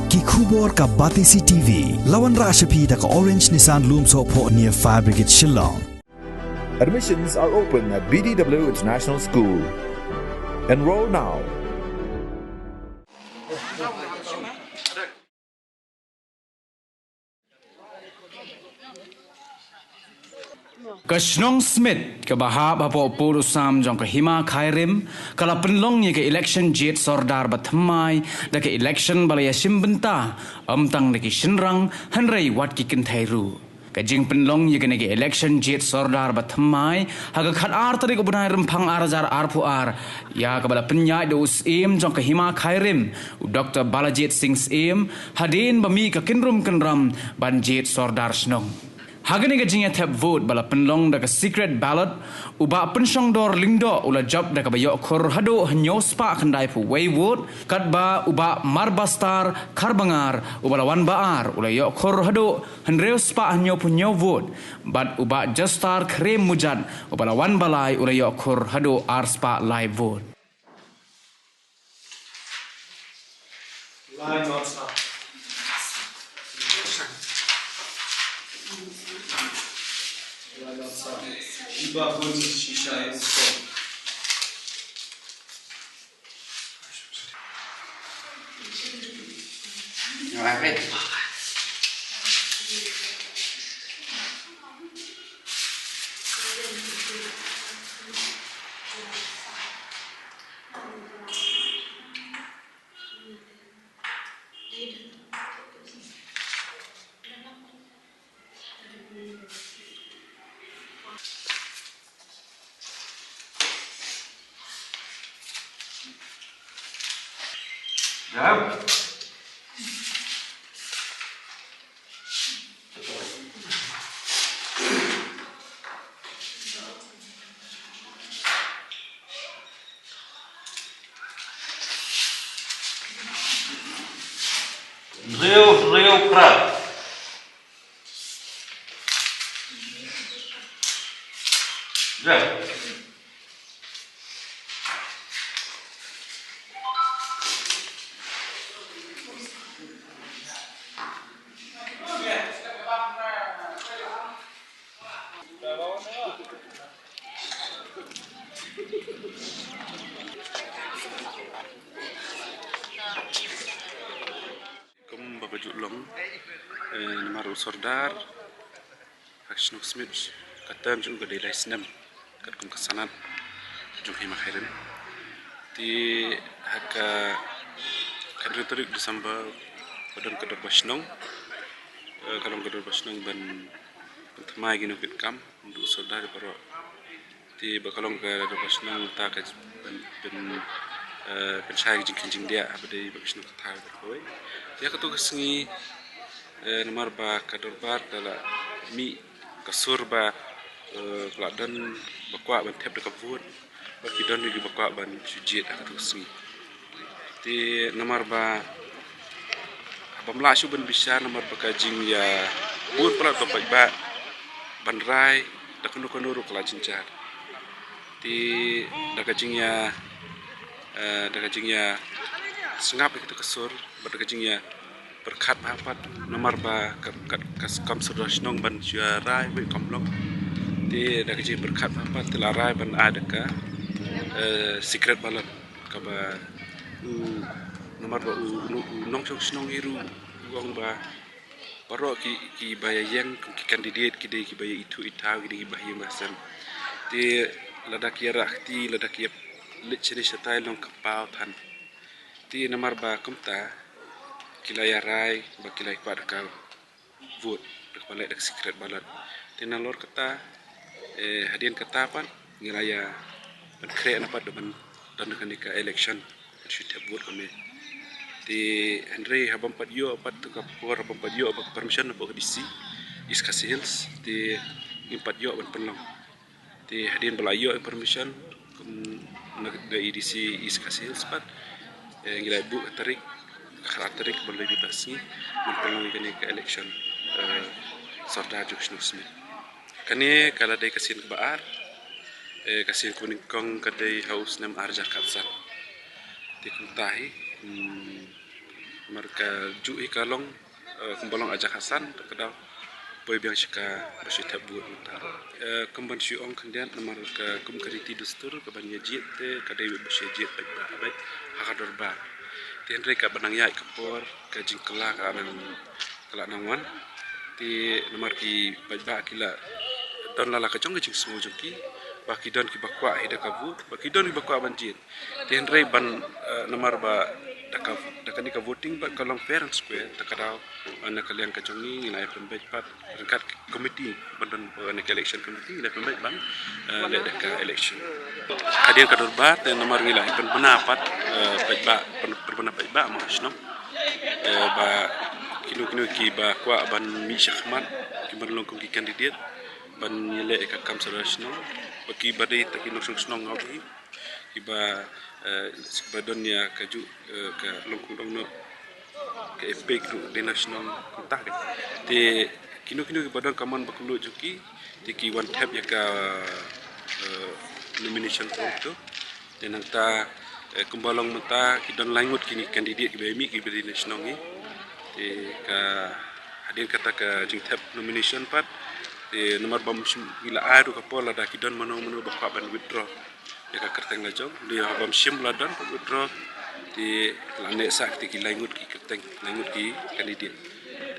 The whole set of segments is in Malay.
Ki khubor ka Batisi TV. Lawan Rashapi da ka Orange Nissan Lumso po near Fire Brigade Shillong. Admissions are open at BDW International School. Enroll now. Kashnong Smith ke bahab hapo puru sam jong ke hima khairim kala penlong ye ke election jet sordar batmai da ke election balaya simbenta amtang neki shinrang hanrei wat ki kenthairu ka jing penlong ye ke neki election jet sordar batmai haga khat ar tari ko bunai rempang arazar arpu ar ya ka bala penyai dos em jong ke hima khairim Dr. Balajit Singh em hadin bami ka kinrum kenram ban jet sordar snong Hagani gajingnya tap vote bala penlong da ka secret ballot uba pensyong dor lingdo ula job da ka bayok khor hado hanyo spa khandai pu way vote kat ba uba marbastar karbangar ubala wan baar ula yok khor hado hanreu spa hanyo punyo vote bad uba justar krem mujad ubala wan balai ula yok khor hado ar spa live vote Line not stop. Iba pun shisha is so. Jauh. Real proud. Jauh. Bapak Julong, Namaru Sordar, Kashnok Smith, Katan juga dari Laisnem, Katkum Kasanat, Jumhi Makhirin. Di haka kadritorik Desember Badan Kadar Bashnong, Kalong Kadar Bashnong ban Tmai gino Vitkam, untuk Sordar Baro. Di Bakalong Kadar Bashnong tak ban pensyai jing dia abadi Bashnong Tahu berkoi. Dia ketua kesengi nomor ba kadorbar dala mi kasur ba keladan bakwa ban tep dekat vot bagi don lagi bakwa ban sujit ketua kesengi di nomor ba abamla shu ban bisa nomor bakajing ya bun pelat bapak ba ban rai dakun ru kelajin jar di dakajing ya sengap itu kesur berdekatnya berkat apa nomor ba kam sudasnong ban juara be kamlong di dekatnya berkat apa telarai ban ada ka secret ballot ka ba nomor ba nong song iru uang ba baro ki bayang ki kandidat ki dei ki bayang itu itaw ki bayang basan di ladak ya rakti ladak ya lecene setai long kapau tan di nomor ba kumta kilaya rai ba kilai kwa ka vote dak balai dak secret ballot di nalor kata hadian kata pan ngilaya ban kre na pad ban dan kan ka election should have vote kami di Henry habam pad yo pad ka por habam pad yo ba permission ba DC Iskasi Hills di impat yo ban penlong di hadian balayo permission nag EDC Iskasi Hills pad ngilai bu tarik karakterik boleh dibahasi mempengaruhi kini ke election Sordar Kashnok Smith. Kini kalau dari kasin kebaar kasin kuning kong kadai haus nam arja kapsan. Dikuntahi mereka jui kalong kumbalong ajak Hasan terkedal boy biang syaka bersyutab buat mentar kemban syuong kendian mereka kumkariti dustur kebannya jit te kadai bersyajit baik hakador ba tian reka benang yai kapor ke jingkela ke anan kelak nangwan ti nomor ki baik kila don lala kacong ke jing semua jengki baki don ki bakwa hida kabu baki don ki bakwa banjir tian rei ban nomor ba dakani ka voting ba kalong fair and square takadau ana kalian kacong ni nilai pembej pat berkat komiti badan ana election committee nilai pembej ban le deka election hadir ka dorbat nomor nilai pendapat pej ba pendapat ba masno ba kilo ki ba kwa ban mi syahmat ki berlong ki kandidat ban nilai ka kam sarasno bagi badai takin nong ngau iba sebadonya kaju ke longkung dong ke FP group di nasional kota ke ti kino badon kaman bakulu juki ti ki one tap ya ka nomination form tu dan ta kumbalong mata ki don langut kini kandidat ki BMI ki di nasional ni ti ka hadir kata ka jing tap nomination pat ti nomor bam gila adu ka pola da ki don mano bakwa ban withdraw ya kerteng lajong dia bam sim ladan withdraw di lane sak ti langut ki kerteng langut ki kandidat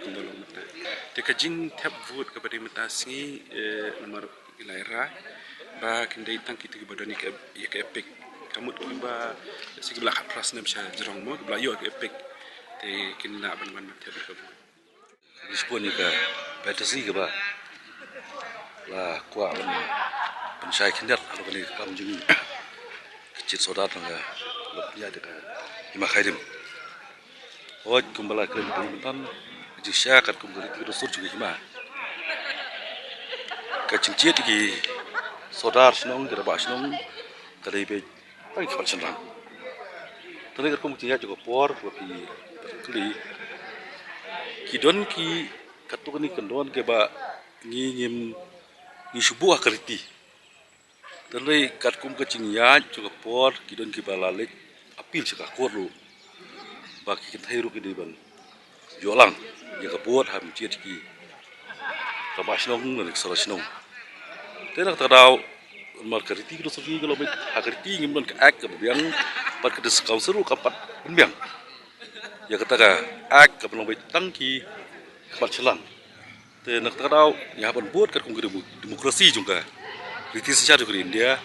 kumbalong mata te kajing tap vote kepada mata singi nomor ilaira ba kindai tang kita badani ke ya ke epic kamu tu ba sigi belak prasna bisa jerong mo bla yo ke epic te kinna ban mata ke dispon ni ka batasi ke ba la kwa pensai kindat kalau kali kam jeng kecil sodat nangga lebihnya dekat Hima Khairim hoj kumbala keren pentan jisya kat kumbali itu sur juga hima kecincit ki sodar senong gerabak senong kadai be pai kepat senang tadi kat kumbali juga por tapi kali kidon ki katukan ni kendon ke ba ngingim ni subuh keriti tadi kat kum kecing ya juga por kidon ki balalik apil seka korlu baki kita hirup di ban jolang ya buat ham ciet ki kabas nong nek saras nong tenak tadau mar keriti ki sofi kalau bet hakeriti ngimon ka ak ka biang pat ka des council kapat biang ya kata ka ak ka belum bet tangki kapat selang tenak tadau ya ban buat kat kum demokrasi juga kriti secara di India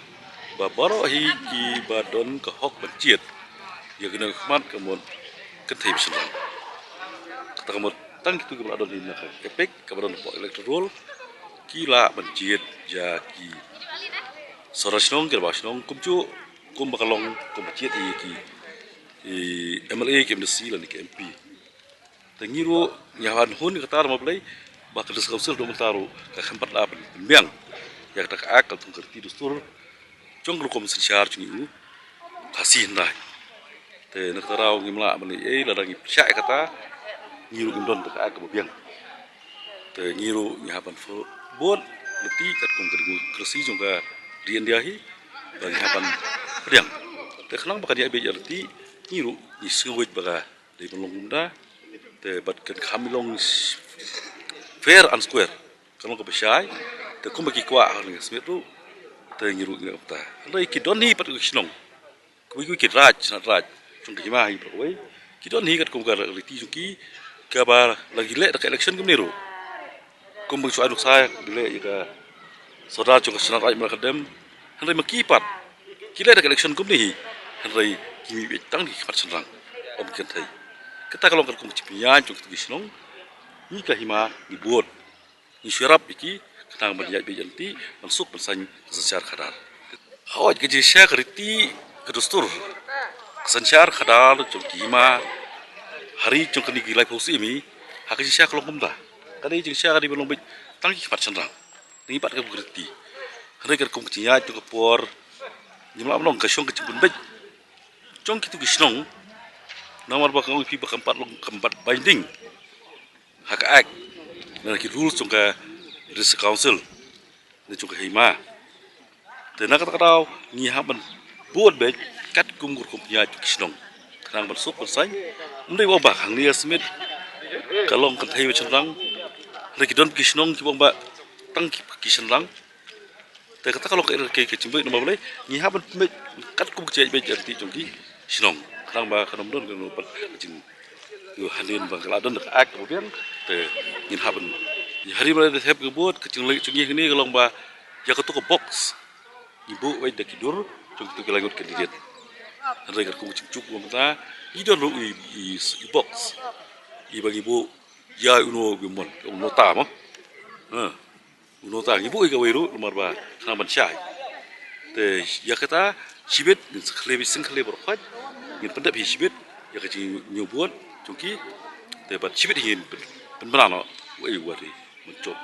babaro hi ki badon ka hok banciet ya kena khmat kamon kethai bisan kata kamon tang kitu ke badon ini ka epek ka badon po electoral kila banciet ja ki sorasnong ke basnong kumcu kum bakalong kum banciet ki MLA ke mdc lan ke MP tangiru nyawan hun kata ma play bakal diskusi do mentaru ka khampat la biang ya kata ka akal tung kerti dustur jong kom sensyar cungi kasih nah te nak tarau ngimla mani ladang syak kata ngiru indon ka ak biang te ngiru nyapan fo bon leti kat kum kersi jong ka di India hi bagi hapan biang te khnang baka dia be leti ngiru ni suwit baka di pelong munda te bat kan kamilong fair and square kalau ke besai te kum bagi kwa ngi smetu te ngiru ngi apta lai ki don hi pat kisnong ku ki raj chung ki ma hi pro ki don hi kat kum ka riti juki ka ba lagi le ka election kum niru kum bang suaduk sa le ka soda chung ka raj ma kadem hanai maki pat ki le ka election kum ni hanai ki mi tang di pat senang om ken thai kita kalau kum cipian chung ki kisnong ni ka hima ni buat ni syarap iki ketang berjaya bejanti masuk bersaing kesensyar khadar. Awak kerja keriti kedustur kesensyar khadar cuma hari cuma kini gilai posisi ini hak kerja kalau kumda. Kadai kerja kadai belum tangki cepat senang. Ini pat keriti. Hari kerja kumcinya cuma por jumlah belum kesyong kecipun baik. Cong itu kesyong nomor bakal upi keempat binding hak ak. Dan ki rules cuma Ris Council ni juga hima. Dan nak kata ni haban buat baik kat kumgur kumpunya kisnong. rang bersuk bersai mending bang bak hang nia smith kalong kan thai macam rang lagi don kisnong ki bang bak tang kisn rangแต่ก็ถ้าเราเกี่ยวกับจิมเบอร์นมาเลยนี่ฮะมันไม่กัดกุ้งเจี๊ยบไปจากที่ตรงที่ชินองทางมาขนมด้นกันนู่นจิมอยู่ฮันดินบางกลาด้นแอคตัวเพียงแต่นี่ฮะมันนี่ฮันดินมาได้เทปกระบอกจิงเลยจิงยี่นี่ก็ลงมาอยากตัวกับบ็อกซ์ยิบุไว้เด็กกิดจงตัวกลางกันดีเด็ดอะไรกันกุ้งจิงจุกมันตาอีดอนรู้อีบ็อกซ์อีบางยิบุยาอุโนบิมอนอุโนตามะuno tak ibu ika wiru lumar ba kana ban syai te ya kata sibit seklebi sengkle berkhot ngin pendap hi sibit ya kaji nyubuat jungki te bat sibit hin penberano wei wari mencop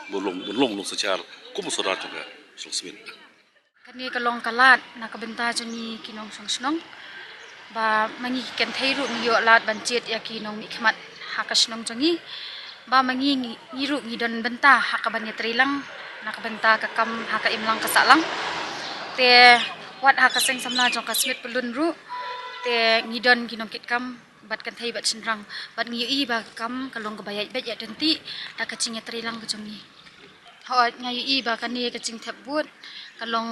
bolong secara kum sodar juga sosmin kani kalong kalat nak benta jani kinong songsnong ba mangi ken theiru niyo lat banjet ya kinong ikmat hakasnong jangi ba mangi ngiru ngidon benta hakabannya trilang nak benta kakam haka imlang kasalang te wat haka seng samna jong kasmit pelun ru te ngidon kinong kitkam bat kan thei bat sinrang bat ngiyi ba kam kalong kebayai bet ya denti dak kacingnya trilang kejongi ho ngiyi ba kani kacing thebut kalong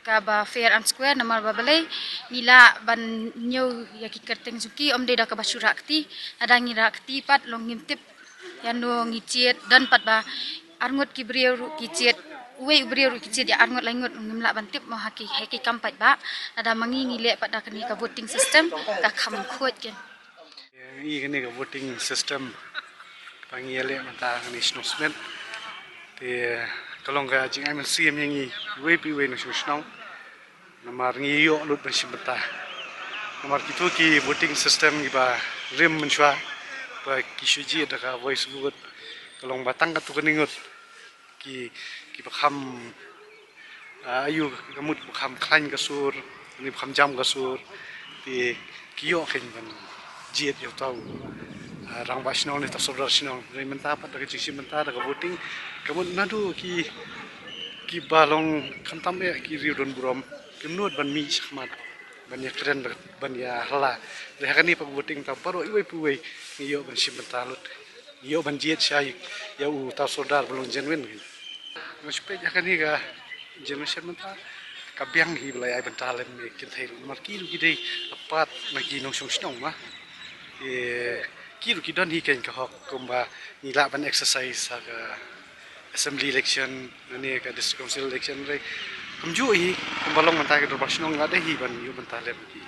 ka ba fair and square namar ba balai nila ban nyau ya ki kerteng suki om de dak ba surakti ada ngirakti pat long ngimtip yanu ngicet dan pat ba arngot ki brieu kicet uwe brieu kicet ya arngot langut ngimla bantip mo haki kampat ba ada mangi ngile pat dak ni ka voting system ka kham khot ken ini kini ka voting system pangiele mata national smith te kalong ka jing ai CM yang i we pi we no susnong namar ngi yo lut bersibeta namar kitu ki voting system ba rim menchwa ba kisuji da voice vote kalong batang ka tu keningut ki bakham ayu kamut bakham klan kasur ni bakham jam kasur ti kiyo ken ban jiet yo tau rang basnong ni tasodar sinong rim menta pat da kisi menta da voting kamut nadu ki balong kantam ya ki riudon burom kimnut ban mi sakmat ban ya keren ban ya hala reha ni pa voting ta paro iwe puwe yo ban simentalut yo ban jiet sai ya u ta sodar belum genuine respect ya kan ni ga generation menta kabyang hi belai ai bentalem me kin thai marki ru gidei apat magi nong song snong ma ki ru kidon hi ken ka hok kumba ni la ban exercise ga assembly election ni ka district council election re kumju hi kumbalong menta ka dorbash nong ga de hi ban yu bentalem ki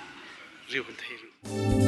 riu ben thai